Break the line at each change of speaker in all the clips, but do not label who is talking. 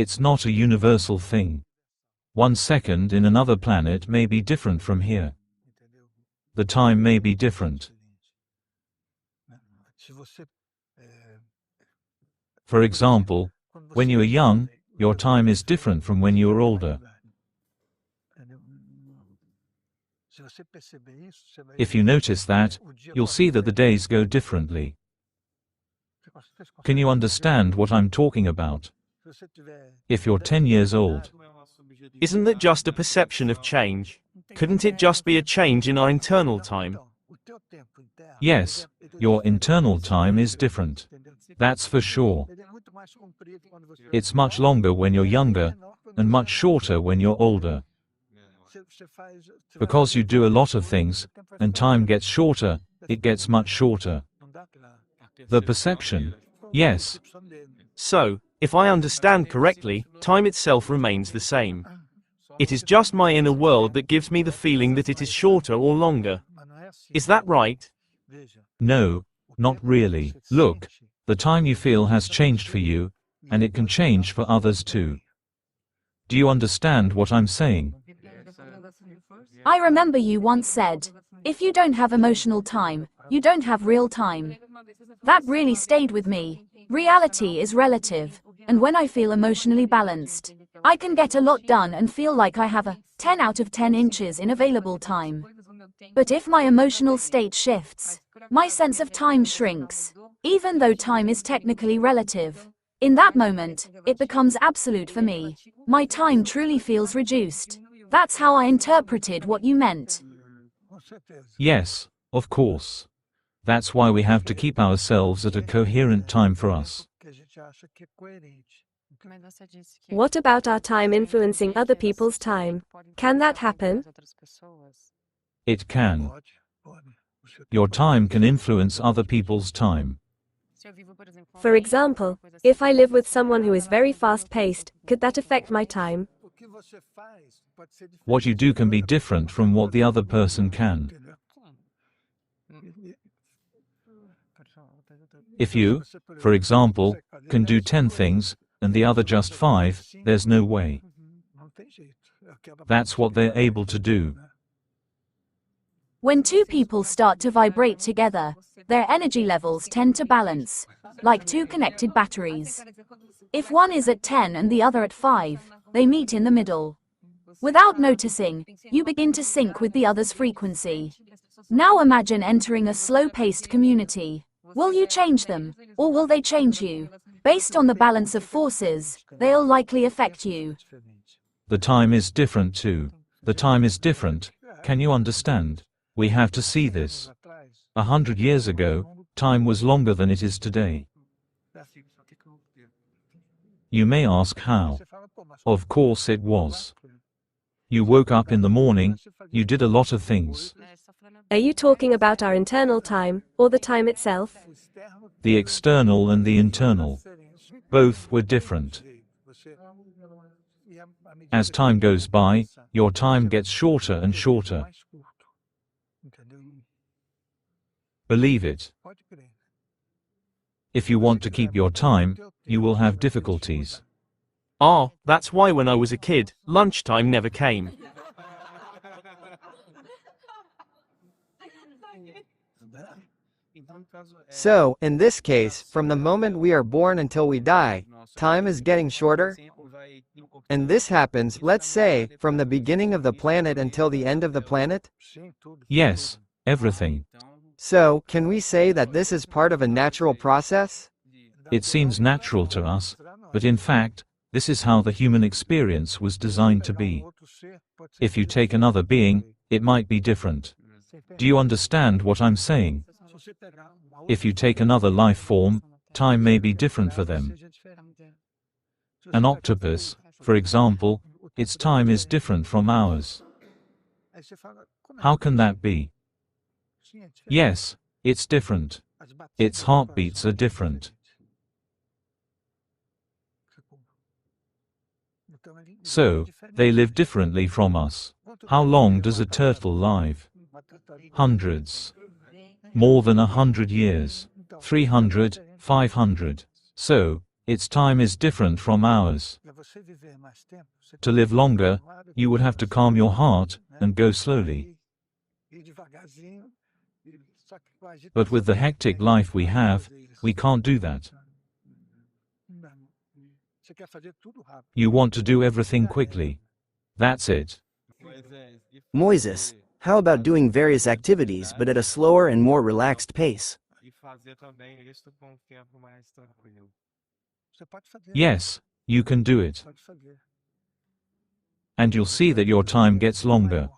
It's not a universal thing. 1 second in another planet may be different from here. The time may be different. For example, when you are young, your time is different from when you are older. If you notice that, you'll see that the days go differently. Can you understand what I'm talking about? If you're 10 years old,
Isn't that just a perception of change? Couldn't it just be a change in our internal time?
yes, your internal time is different. That's for sure. It's much longer when you're younger, and much shorter when you're older. Because you do a lot of things, and time gets shorter, it gets much shorter. The perception, yes.
So, if I understand correctly, time itself remains the same. It is just my inner world that gives me the feeling that it is shorter or longer. Is that right?
No, not really. Look, the time you feel has changed for you, and it can change for others too. Do you understand what I'm saying?
I remember you once said, if you don't have emotional time, you don't have real time. That really stayed with me. Reality is relative, and when I feel emotionally balanced, I can get a lot done and feel like I have a 10 out of 10 inches in available time. But if my emotional state shifts, my sense of time shrinks, even though time is technically relative. In that moment, it becomes absolute for me. My time truly feels reduced. That's how I interpreted what you meant.
Yes, of course. That's why we have to keep ourselves at a coherent time for us.
What about our time influencing other people's time? Can that happen?
It can. Your time can influence other people's time.
For example, if I live with someone who is very fast-paced, could that affect my time?
What you do can be different from what the other person can. If you, for example, can do 10 things, and the other just 5, there's no way. That's what they're able to do.
When two people start to vibrate together, their energy levels tend to balance, like two connected batteries. If one is at 10 and the other at 5, they meet in the middle. Without noticing, you begin to sync with the other's frequency. Now imagine entering a slow-paced community. Will you change them, or will they change you? Based on the balance of forces, they'll likely affect you.
The time is different too. The time is different, can you understand? We have to see this. 100 years ago, time was longer than it is today. You may ask how. Of course it was. You woke up in the morning, you did a lot of things.
Are you talking about our internal time, or the time itself?
The external and the internal. Both were different. As time goes by, your time gets shorter and shorter. Believe it. If you want to keep your time, you will have difficulties.
Ah, that's why when I was a kid, lunchtime never came.
So, in this case, from the moment we are born until we die, time is getting shorter? And this happens, let's say, from the beginning of the planet until the end of the planet?
Yes, everything.
So, can we say that this is part of a natural process?
It seems natural to us, but in fact, this is how the human experience was designed to be. If you take another being, it might be different. Do you understand what I'm saying? If you take another life form, time may be different for them. An octopus, for example, its time is different from ours. How can that be? Yes, it's different. Its heartbeats are different. So, they live differently from us. How long does a turtle live? Hundreds. More than 100 years. 300, 500. So, Its time is different from ours. To live longer, you would have to calm your heart and go slowly. But with the hectic life we have, we can't do that. You want to do everything quickly. That's it.
Moises, how about doing various activities but at a slower and more relaxed pace?
Yes, you can do it. And you'll see that your time gets longer.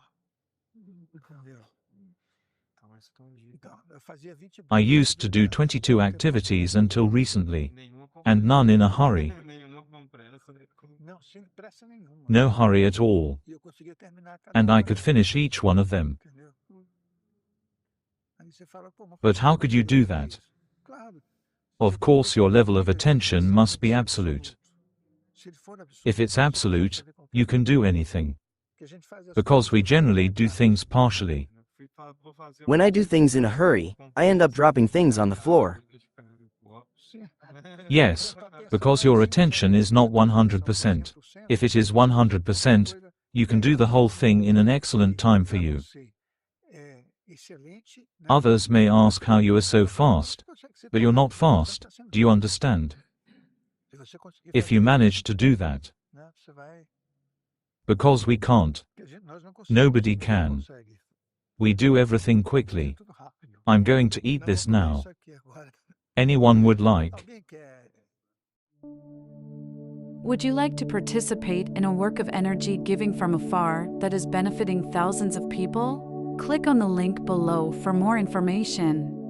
I used to do 22 activities until recently, and none in a hurry. No hurry at all. And I could finish each one of them. But how could you do that? Of course, your level of attention must be absolute. If it's absolute, you can do anything. Because we generally do things partially.
When I do things in a hurry, I end up dropping things on the floor.
Yes, because your attention is not 100%. If it is 100%, you can do the whole thing in an excellent time for you. Others may ask how you are so fast, but you're not fast, do you understand? If you manage to do that. Because we can't. Nobody can. We do everything quickly. I'm going to eat this now. Anyone would like?
Would you like to participate in a work of energy giving from afar that is benefiting thousands of people? Click on the link below for more information.